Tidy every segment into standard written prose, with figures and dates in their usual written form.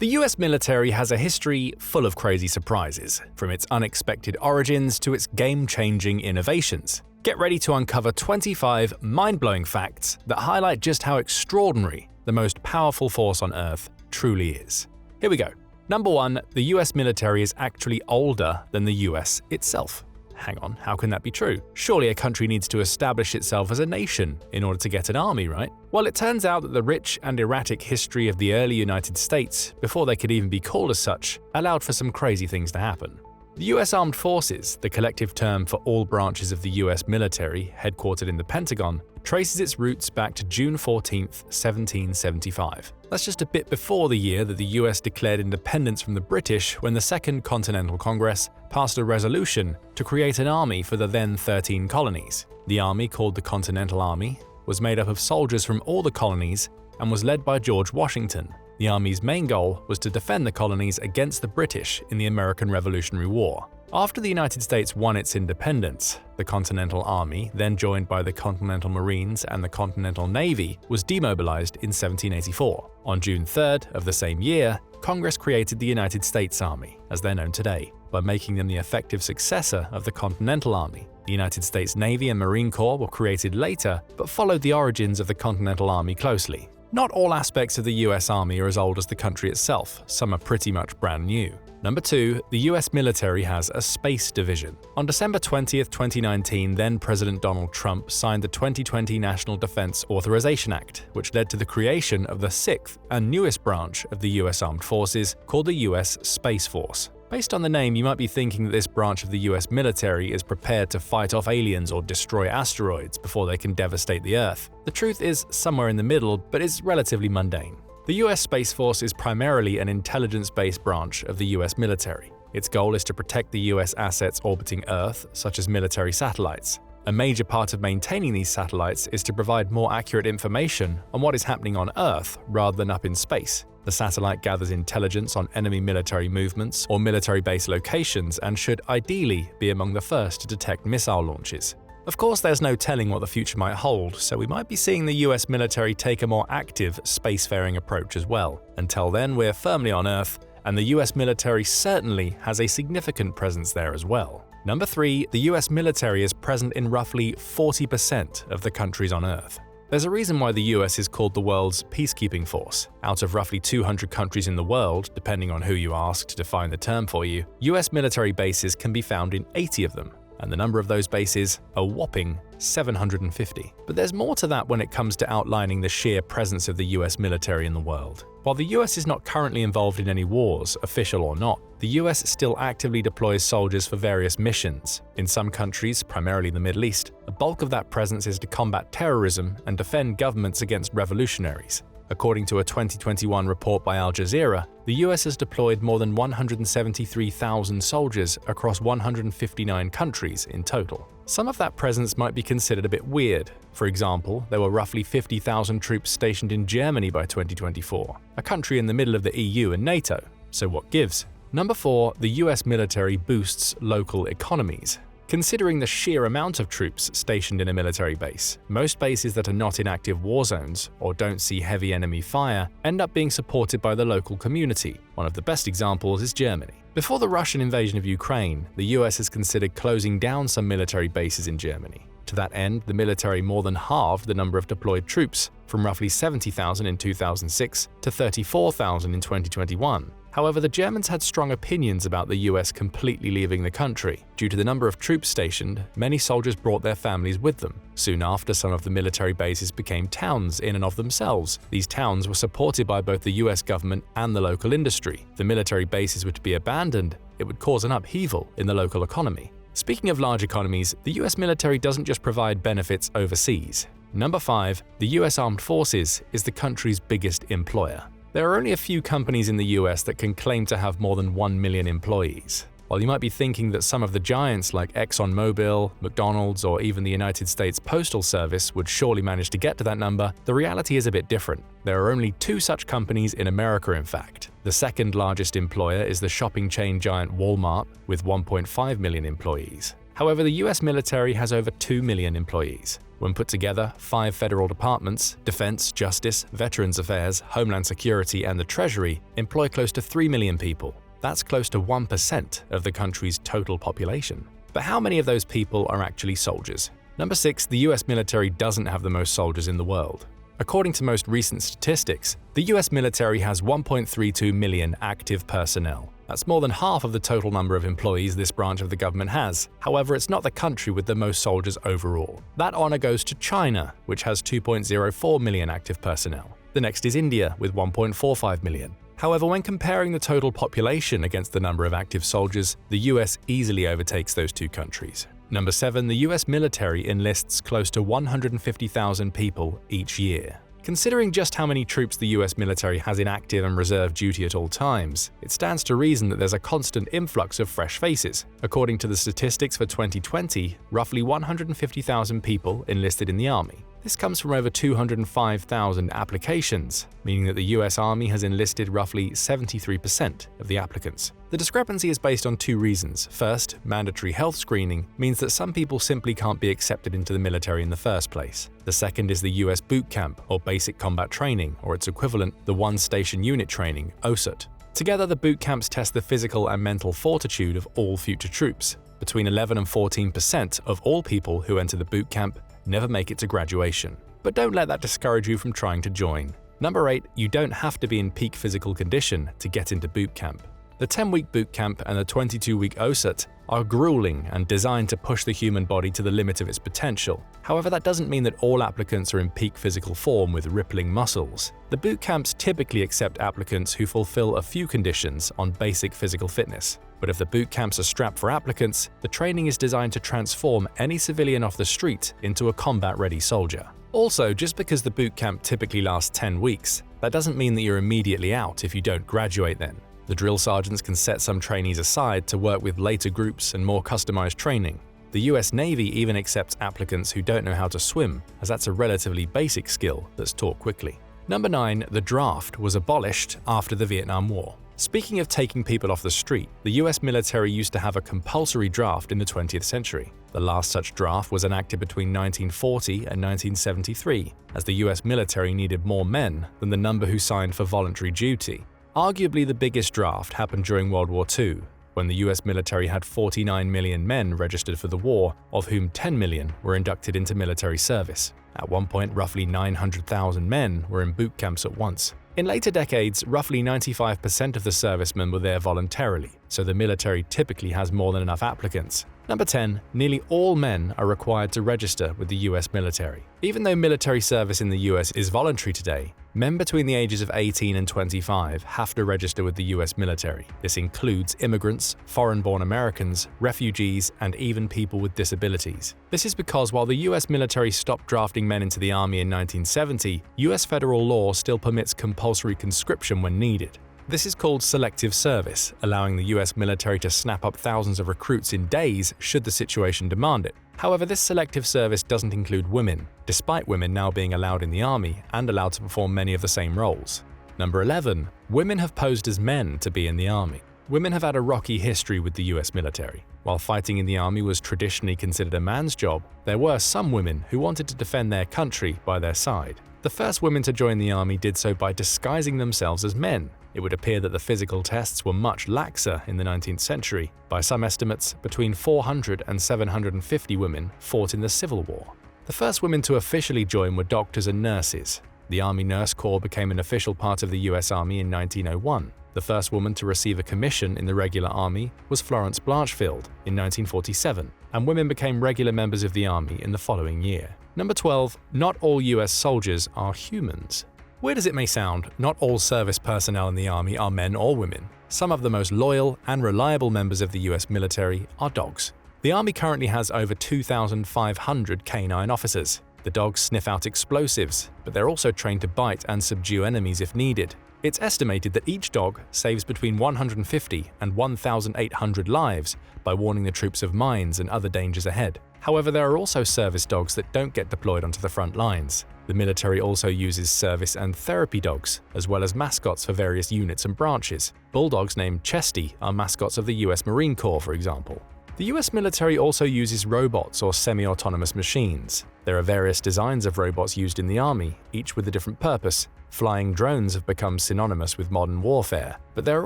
The US military has a history full of crazy surprises, from its unexpected origins to its game-changing innovations. Get ready to uncover 25 mind-blowing facts that highlight just how extraordinary the most powerful force on Earth truly is. Here we go. Number 1. The US military is actually older than the US itself. Hang on, how can that be true? Surely a country needs to establish itself as a nation in order to get an army, right? Well, it turns out that the rich and erratic history of the early United States, before they could even be called as such, allowed for some crazy things to happen. The US Armed Forces, the collective term for all branches of the US military, headquartered in the Pentagon, traces its roots back to June 14, 1775. That's just a bit before the year that the US declared independence from the British, when the Second Continental Congress passed a resolution to create an army for the then 13 colonies. The army, called the Continental Army, was made up of soldiers from all the colonies and was led by George Washington. The army's main goal was to defend the colonies against the British in the American Revolutionary War. After the United States won its independence, the Continental Army, then joined by the Continental Marines and the Continental Navy, was demobilized in 1784. On June 3rd of the same year, Congress created the United States Army, as they're known today, by making them the effective successor of the Continental Army. The United States Navy and Marine Corps were created later, but followed the origins of the Continental Army closely. Not all aspects of the US Army are as old as the country itself, some are pretty much brand new. Number 2. The US military has a space division. On December 20, 2019, then-President Donald Trump signed the 2020 National Defense Authorization Act, which led to the creation of the 6th and newest branch of the US Armed Forces, called the US Space Force. Based on the name, you might be thinking that this branch of the US military is prepared to fight off aliens or destroy asteroids before they can devastate the Earth. The truth is somewhere in the middle, but is relatively mundane. The US Space Force is primarily an intelligence-based branch of the US military. Its goal is to protect the US assets orbiting Earth, such as military satellites. A major part of maintaining these satellites is to provide more accurate information on what is happening on Earth rather than up in space. The satellite gathers intelligence on enemy military movements or military base locations and should ideally be among the first to detect missile launches. Of course, there's no telling what the future might hold, so we might be seeing the US military take a more active spacefaring approach as well. Until then, we're firmly on Earth, and the US military certainly has a significant presence there as well. Number 3. The US military is present in roughly 40% of the countries on Earth. There's a reason why the US is called the world's peacekeeping force. Out of roughly 200 countries in the world, depending on who you ask to define the term for you, US military bases can be found in 80 of them, and the number of those bases a whopping 750. But there's more to that when it comes to outlining the sheer presence of the US military in the world. While the US is not currently involved in any wars, official or not, the US still actively deploys soldiers for various missions. In some countries, primarily the Middle East, a bulk of that presence is to combat terrorism and defend governments against revolutionaries. According to a 2021 report by Al Jazeera, the US has deployed more than 173,000 soldiers across 159 countries in total. Some of that presence might be considered a bit weird. For example, there were roughly 50,000 troops stationed in Germany by 2024, a country in the middle of the EU and NATO. So what gives? Number 4. The US military boosts local economies. Considering the sheer amount of troops stationed in a military base, most bases that are not in active war zones or don't see heavy enemy fire end up being supported by the local community. One of the best examples is Germany. Before the Russian invasion of Ukraine, the US has considered closing down some military bases in Germany. To that end, the military more than halved the number of deployed troops, from roughly 70,000 in 2006 to 34,000 in 2021. However, the Germans had strong opinions about the US completely leaving the country. Due to the number of troops stationed, many soldiers brought their families with them. Soon after, some of the military bases became towns in and of themselves. These towns were supported by both the US government and the local industry. If the military bases were to be abandoned, it would cause an upheaval in the local economy. Speaking of large economies, the US military doesn't just provide benefits overseas. Number 5. The US Armed Forces is the country's biggest employer. There are only a few companies in the US that can claim to have more than 1 million employees. While you might be thinking that some of the giants like ExxonMobil, McDonald's, or even the United States Postal Service would surely manage to get to that number, the reality is a bit different. There are only 2 such companies in America, in fact. The second largest employer is the shopping chain giant Walmart, with 1.5 million employees. However, the US military has over 2 million employees. When put together, 5 federal departments, Defense, Justice, Veterans Affairs, Homeland Security, and the Treasury, employ close to 3 million people. That's close to 1% of the country's total population. But how many of those people are actually soldiers? Number 6, the US military doesn't have the most soldiers in the world. According to most recent statistics, the US military has 1.32 million active personnel. That's more than half of the total number of employees this branch of the government has. However, it's not the country with the most soldiers overall. That honor goes to China, which has 2.04 million active personnel. The next is India, with 1.45 million. However, when comparing the total population against the number of active soldiers, the US easily overtakes those two countries. Number 7, the US military enlists close to 150,000 people each year. Considering just how many troops the US military has in active and reserve duty at all times, it stands to reason that there's a constant influx of fresh faces. According to the statistics for 2020, roughly 150,000 people enlisted in the Army. This comes from over 205,000 applications, meaning that the US Army has enlisted roughly 73% of the applicants. The discrepancy is based on 2 reasons. First, mandatory health screening means that some people simply can't be accepted into the military in the first place. The second is the US Boot Camp, or Basic Combat Training, or its equivalent, the One Station Unit Training, OSUT. Together, the boot camps test the physical and mental fortitude of all future troops. Between 11 and 14% of all people who enter the boot camp never make it to graduation. But don't let that discourage you from trying to join. Number 8, you don't have to be in peak physical condition to get into boot camp. The 10-week boot camp and the 22-week OSUT are grueling and designed to push the human body to the limit of its potential. However, that doesn't mean that all applicants are in peak physical form with rippling muscles. The boot camps typically accept applicants who fulfill a few conditions on basic physical fitness. But if the boot camps are strapped for applicants, the training is designed to transform any civilian off the street into a combat-ready soldier. Also, just because the boot camp typically lasts 10 weeks, that doesn't mean that you're immediately out if you don't graduate then. The drill sergeants can set some trainees aside to work with later groups and more customized training. The US Navy even accepts applicants who don't know how to swim, as that's a relatively basic skill that's taught quickly. Number 9, the draft was abolished after the Vietnam War. Speaking of taking people off the street, the US military used to have a compulsory draft in the 20th century. The last such draft was enacted between 1940 and 1973, as the US military needed more men than the number who signed for voluntary duty. Arguably the biggest draft happened during World War II, when the US military had 49 million men registered for the war, of whom 10 million were inducted into military service. At one point, roughly 900,000 men were in boot camps at once. In later decades, roughly 95% of the servicemen were there voluntarily, so the military typically has more than enough applicants. Number 10, nearly all men are required to register with the US military. Even though military service in the US is voluntary today, men between the ages of 18 and 25 have to register with the US military. This includes immigrants, foreign-born Americans, refugees, and even people with disabilities. This is because while the US military stopped drafting men into the Army in 1970, US federal law still permits compulsory conscription when needed. This is called selective service, allowing the US military to snap up thousands of recruits in days should the situation demand it. However, this selective service doesn't include women, despite women now being allowed in the Army and allowed to perform many of the same roles. Number 11. Women have posed as men to be in the Army. Women have had a rocky history with the US military. While fighting in the Army was traditionally considered a man's job, there were some women who wanted to defend their country by their side. The first women to join the Army did so by disguising themselves as men. It would appear that the physical tests were much laxer in the 19th century. By some estimates, between 400 and 750 women fought in the Civil War. The first women to officially join were doctors and nurses. The Army Nurse Corps became an official part of the US Army in 1901. The first woman to receive a commission in the regular Army was Florence Blanchfield in 1947, and women became regular members of the Army in the following year. Number 12. Not all US soldiers are humans. Weird as it may sound, not all service personnel in the Army are men or women. Some of the most loyal and reliable members of the US military are dogs. The Army currently has over 2,500 canine officers. The dogs sniff out explosives, but they're also trained to bite and subdue enemies if needed. It's estimated that each dog saves between 150 and 1,800 lives by warning the troops of mines and other dangers ahead. However, there are also service dogs that don't get deployed onto the front lines. The military also uses service and therapy dogs, as well as mascots for various units and branches. Bulldogs named Chesty are mascots of the US Marine Corps, for example. The US military also uses robots or semi-autonomous machines. There are various designs of robots used in the army, each with a different purpose. Flying drones have become synonymous with modern warfare, but there are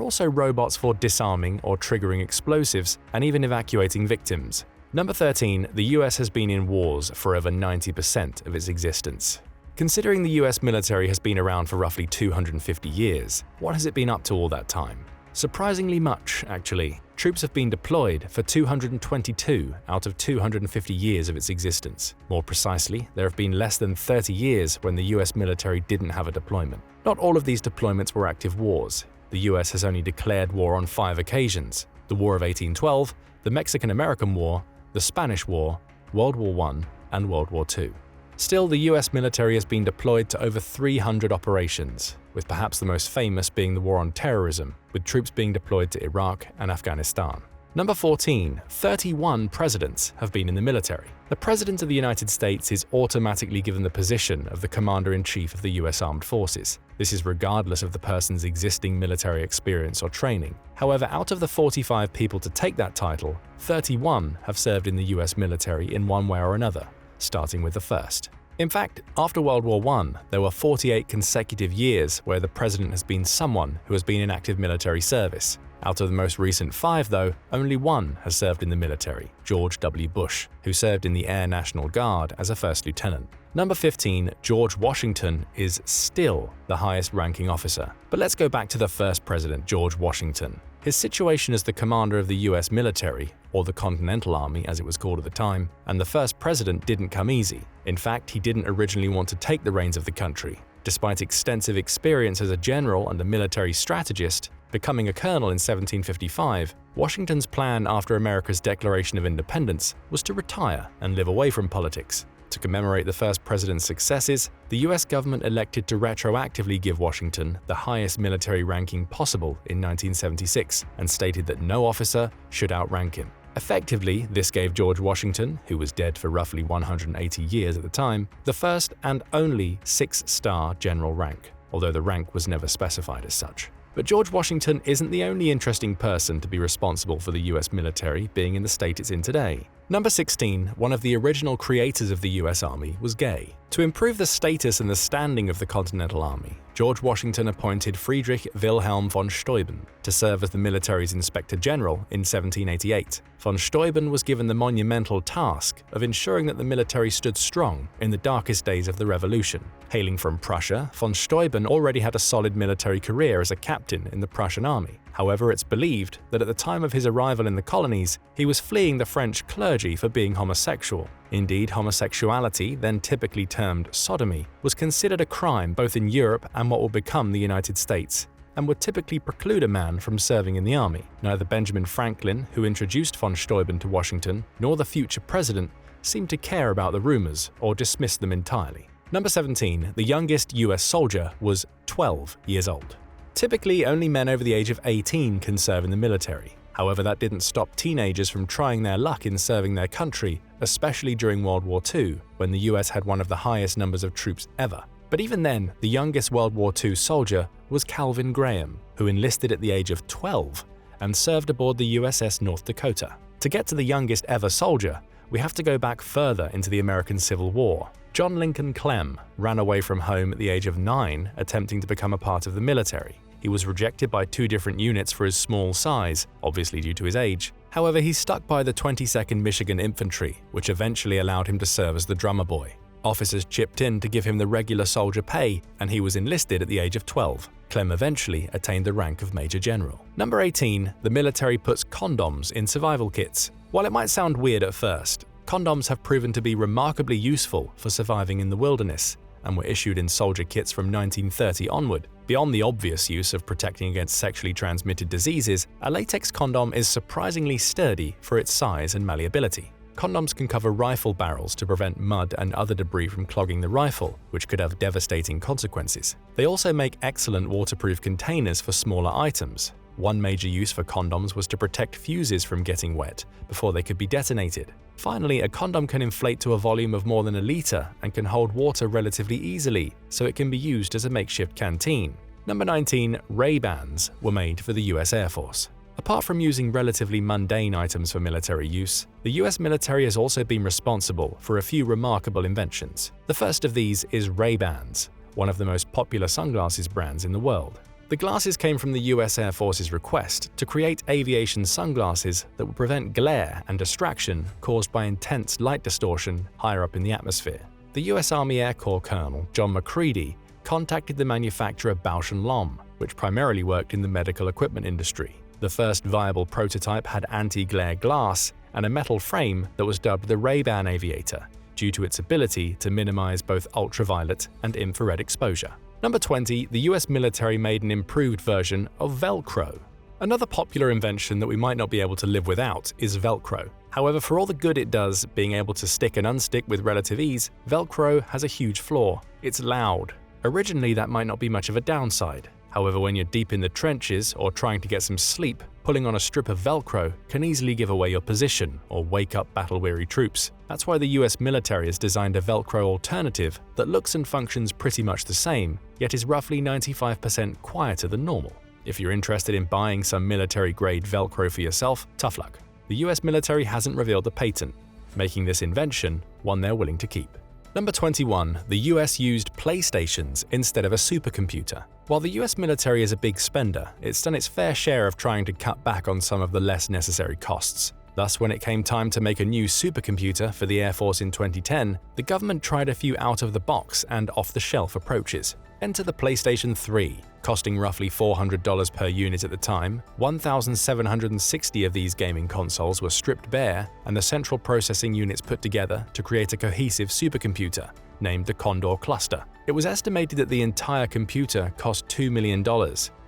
also robots for disarming or triggering explosives and even evacuating victims. Number 13. The US has been in wars for over 90% of its existence. Considering the US military has been around for roughly 250 years, what has it been up to all that time? Surprisingly much, actually. Troops have been deployed for 222 out of 250 years of its existence. More precisely, there have been less than 30 years when the US military didn't have a deployment. Not all of these deployments were active wars. The US has only declared war on 5 occasions: the War of 1812, the Mexican-American War, the Spanish War, World War I, and World War II. Still, the US military has been deployed to over 300 operations, with perhaps the most famous being the War on Terrorism, with troops being deployed to Iraq and Afghanistan. Number 14. 31 presidents have been in the military. The President of the United States is automatically given the position of the Commander-in-Chief of the US Armed Forces. This is regardless of the person's existing military experience or training. However, out of the 45 people to take that title, 31 have served in the US military in one way or another, starting with the first. In fact, after World War I, there were 48 consecutive years where the president has been someone who has been in active military service. Out of the most recent 5, though, only one has served in the military, George W. Bush, who served in the Air National Guard as a first lieutenant. Number 15. George Washington is still the highest-ranking officer. But let's go back to the first president, George Washington. His situation as the commander of the US military, or the Continental Army as it was called at the time, and the first president didn't come easy. In fact, he didn't originally want to take the reins of the country. Despite extensive experience as a general and a military strategist, becoming a colonel in 1755, Washington's plan after America's Declaration of Independence was to retire and live away from politics. To commemorate the first president's successes, the US government elected to retroactively give Washington the highest military ranking possible in 1976 and stated that no officer should outrank him. Effectively, this gave George Washington, who was dead for roughly 180 years at the time, the first and only 6-star general rank, although the rank was never specified as such. But George Washington isn't the only interesting person to be responsible for the US military being in the state it's in today. Number 16. One of the original creators of the US Army was gay. To improve the status and the standing of the Continental Army, George Washington appointed Friedrich Wilhelm von Steuben to serve as the military's Inspector General in 1788. Von Steuben was given the monumental task of ensuring that the military stood strong in the darkest days of the Revolution. Hailing from Prussia, von Steuben already had a solid military career as a captain in the Prussian army. However, it's believed that at the time of his arrival in the colonies, he was fleeing the French clergy for being homosexual. Indeed, homosexuality, then typically termed sodomy, was considered a crime both in Europe and what would become the United States, and would typically preclude a man from serving in the army. Neither Benjamin Franklin, who introduced von Steuben to Washington, nor the future president seemed to care about the rumors or dismissed them entirely. Number 17. The youngest US soldier was 12 years old. Typically, only men over the age of 18 can serve in the military. However, that didn't stop teenagers from trying their luck in serving their country, especially during World War II, when the US had one of the highest numbers of troops ever. But even then, the youngest World War II soldier was Calvin Graham, who enlisted at the age of 12 and served aboard the USS North Dakota. To get to the youngest ever soldier, we have to go back further into the American Civil War. John Lincoln Clem ran away from home at the age of 9, attempting to become a part of the military. He was rejected by 2 different units for his small size, obviously due to his age. However, he stuck by the 22nd Michigan Infantry, which eventually allowed him to serve as the drummer boy. Officers chipped in to give him the regular soldier pay, and he was enlisted at the age of 12. Clem eventually attained the rank of Major General. Number 18. The military puts condoms in survival kits. While it might sound weird at first, condoms have proven to be remarkably useful for surviving in the wilderness, and were issued in soldier kits from 1930 onward. Beyond the obvious use of protecting against sexually transmitted diseases, a latex condom is surprisingly sturdy for its size and malleability. Condoms can cover rifle barrels to prevent mud and other debris from clogging the rifle, which could have devastating consequences. They also make excellent waterproof containers for smaller items. One major use for condoms was to protect fuses from getting wet before they could be detonated. Finally, a condom can inflate to a volume of more than a liter and can hold water relatively easily, so it can be used as a makeshift canteen. Number 19. Ray-Bans were made for the US Air Force. Apart from using relatively mundane items for military use, the US military has also been responsible for a few remarkable inventions. The first of these is Ray-Bans, one of the most popular sunglasses brands in the world. The glasses came from the US Air Force's request to create aviation sunglasses that would prevent glare and distraction caused by intense light distortion higher up in the atmosphere. The US Army Air Corps Colonel John McCready contacted the manufacturer Bausch & Lomb, which primarily worked in the medical equipment industry. The first viable prototype had anti-glare glass and a metal frame that was dubbed the Ray-Ban Aviator, due to its ability to minimize both ultraviolet and infrared exposure. Number 20, the US military made an improved version of Velcro. Another popular invention that we might not be able to live without is Velcro. However, for all the good it does, being able to stick and unstick with relative ease, Velcro has a huge flaw. It's loud. Originally, that might not be much of a downside. However, when you're deep in the trenches or trying to get some sleep, pulling on a strip of Velcro can easily give away your position or wake up battle-weary troops. That's why the US military has designed a Velcro alternative that looks and functions pretty much the same, yet is roughly 95% quieter than normal. If you're interested in buying some military-grade Velcro for yourself, tough luck. The US military hasn't revealed the patent, making this invention one they're willing to keep. Number 21, the US used PlayStations instead of a supercomputer. While the US military is a big spender, it's done its fair share of trying to cut back on some of the less necessary costs. Thus, when it came time to make a new supercomputer for the Air Force in 2010, the government tried a few out-of-the-box and off-the-shelf approaches. Enter the PlayStation 3, costing roughly $400 per unit at the time. 1,760 of these gaming consoles were stripped bare and the central processing units put together to create a cohesive supercomputer, named the Condor Cluster. It was estimated that the entire computer cost $2 million.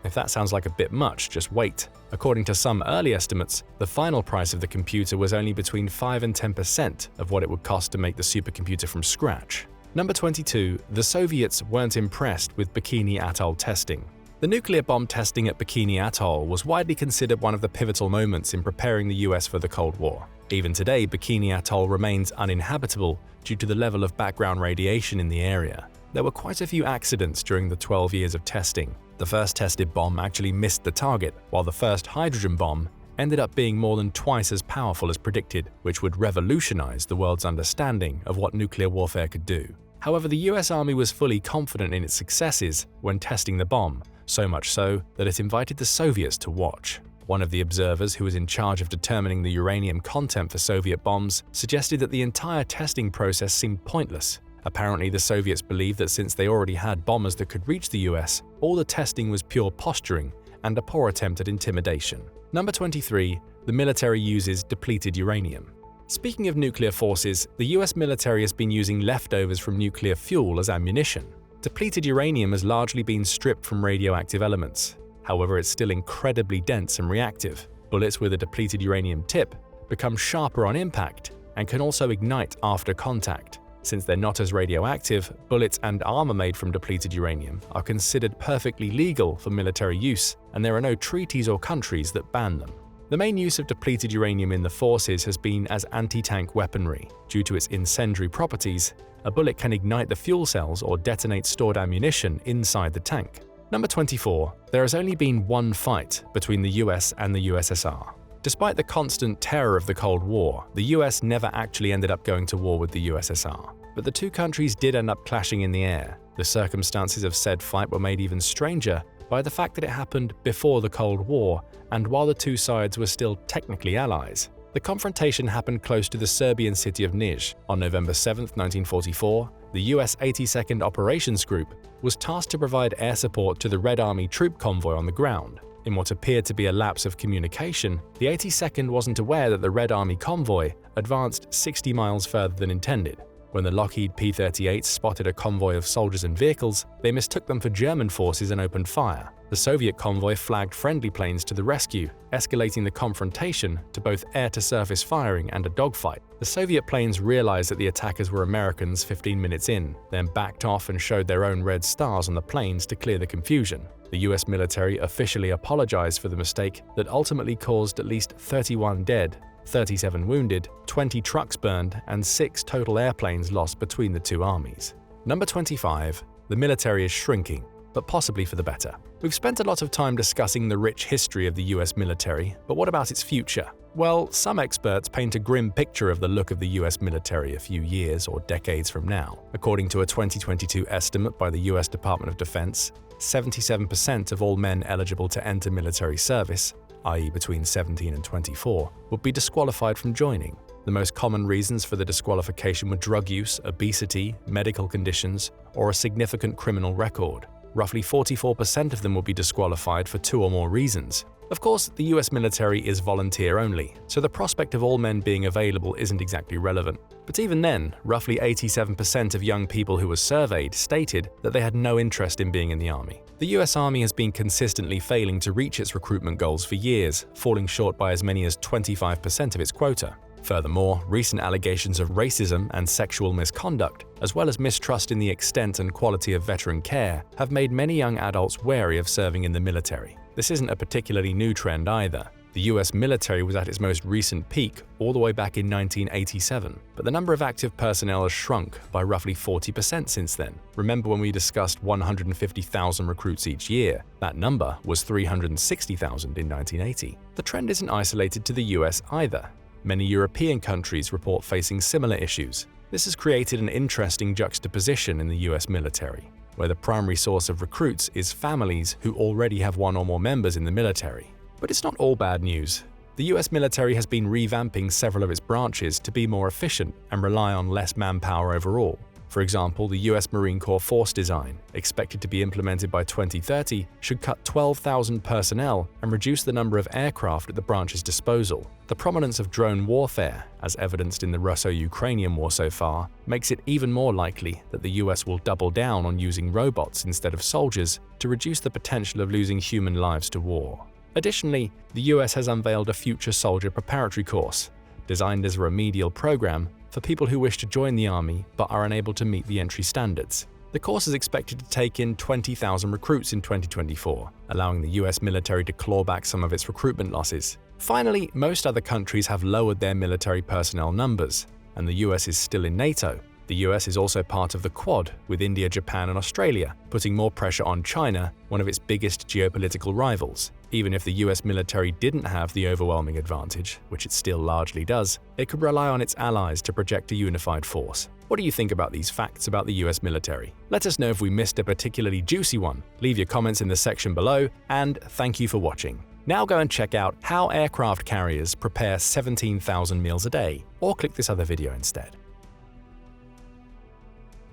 If that sounds like a bit much, just wait. According to some early estimates, the final price of the computer was only between 5 and 10% of what it would cost to make the supercomputer from scratch. Number 22, the Soviets weren't impressed with Bikini Atoll testing. The nuclear bomb testing at Bikini Atoll was widely considered one of the pivotal moments in preparing the US for the Cold War. Even today, Bikini Atoll remains uninhabitable due to the level of background radiation in the area. There were quite a few accidents during the 12 years of testing. The first tested bomb actually missed the target, while the first hydrogen bomb ended up being more than twice as powerful as predicted, which would revolutionize the world's understanding of what nuclear warfare could do. However, the US Army was fully confident in its successes when testing the bomb, so much so that it invited the Soviets to watch. One of the observers who was in charge of determining the uranium content for Soviet bombs suggested that the entire testing process seemed pointless. Apparently, the Soviets believed that since they already had bombers that could reach the US, all the testing was pure posturing and a poor attempt at intimidation. Number 23, the military uses depleted uranium. Speaking of nuclear forces, the US military has been using leftovers from nuclear fuel as ammunition. Depleted uranium has largely been stripped from radioactive elements. However, it's still incredibly dense and reactive. Bullets with a depleted uranium tip become sharper on impact and can also ignite after contact. Since they're not as radioactive, bullets and armor made from depleted uranium are considered perfectly legal for military use, and there are no treaties or countries that ban them. The main use of depleted uranium in the forces has been as anti-tank weaponry. Due to its incendiary properties, a bullet can ignite the fuel cells or detonate stored ammunition inside the tank. Number 24. There has only been one fight between the US and the USSR. Despite the constant terror of the Cold War, the US never actually ended up going to war with the USSR. But the two countries did end up clashing in the air. The circumstances of said fight were made even stranger by the fact that it happened before the Cold War and while the two sides were still technically allies. The confrontation happened close to the Serbian city of Niš. On November 7, 1944, the US 82nd Operations Group was tasked to provide air support to the Red Army troop convoy on the ground. In what appeared to be a lapse of communication, the 82nd wasn't aware that the Red Army convoy advanced 60 miles further than intended. When the Lockheed P-38s spotted a convoy of soldiers and vehicles, they mistook them for German forces and opened fire. The Soviet convoy flagged friendly planes to the rescue, escalating the confrontation to both air-to-surface firing and a dogfight. The Soviet planes realized that the attackers were Americans 15 minutes in, then backed off and showed their own red stars on the planes to clear the confusion. The US military officially apologized for the mistake that ultimately caused at least 31 dead, 37 wounded, 20 trucks burned, and 6 total airplanes lost between the two armies. Number 25. The military is shrinking. but possibly for the better. We've spent a lot of time discussing the rich history of the US military, but what about its future? Well, some experts paint a grim picture of the look of the US military a few years or decades from now. According to a 2022 estimate by the US Department of Defense, 77% of all men eligible to enter military service, i.e. between 17 and 24, would be disqualified from joining. The most common reasons for the disqualification were drug use, obesity, medical conditions, or a significant criminal record. Roughly 44% of them would be disqualified for 2 or more reasons. Of course, the US military is volunteer only, so the prospect of all men being available isn't exactly relevant. But even then, roughly 87% of young people who were surveyed stated that they had no interest in being in the Army. The US Army has been consistently failing to reach its recruitment goals for years, falling short by as many as 25% of its quota. Furthermore, recent allegations of racism and sexual misconduct, as well as mistrust in the extent and quality of veteran care, have made many young adults wary of serving in the military. This isn't a particularly new trend either. The US military was at its most recent peak all the way back in 1987, but the number of active personnel has shrunk by roughly 40% since then. Remember when we discussed 150,000 recruits each year? That number was 360,000 in 1980. The trend isn't isolated to the US either. Many European countries report facing similar issues. This has created an interesting juxtaposition in the US military, where the primary source of recruits is families who already have 1 or more members in the military. But it's not all bad news. The US military has been revamping several of its branches to be more efficient and rely on less manpower overall. For example, the US Marine Corps force design, expected to be implemented by 2030, should cut 12,000 personnel and reduce the number of aircraft at the branch's disposal. The prominence of drone warfare, as evidenced in the Russo-Ukrainian war so far, makes it even more likely that the US will double down on using robots instead of soldiers to reduce the potential of losing human lives to war. Additionally, the US has unveiled a future soldier preparatory course, designed as a remedial program for people who wish to join the Army but are unable to meet the entry standards. The course is expected to take in 20,000 recruits in 2024, allowing the US military to claw back some of its recruitment losses. Finally, most other countries have lowered their military personnel numbers, and the US is still in NATO. The US is also part of the Quad, with India, Japan, and Australia, putting more pressure on China, one of its biggest geopolitical rivals. Even if the US military didn't have the overwhelming advantage, which it still largely does, it could rely on its allies to project a unified force. What do you think about these facts about the US military? Let us know if we missed a particularly juicy one. Leave your comments in the section below, and thank you for watching. Now go and check out how aircraft carriers prepare 17,000 meals a day, or click this other video instead.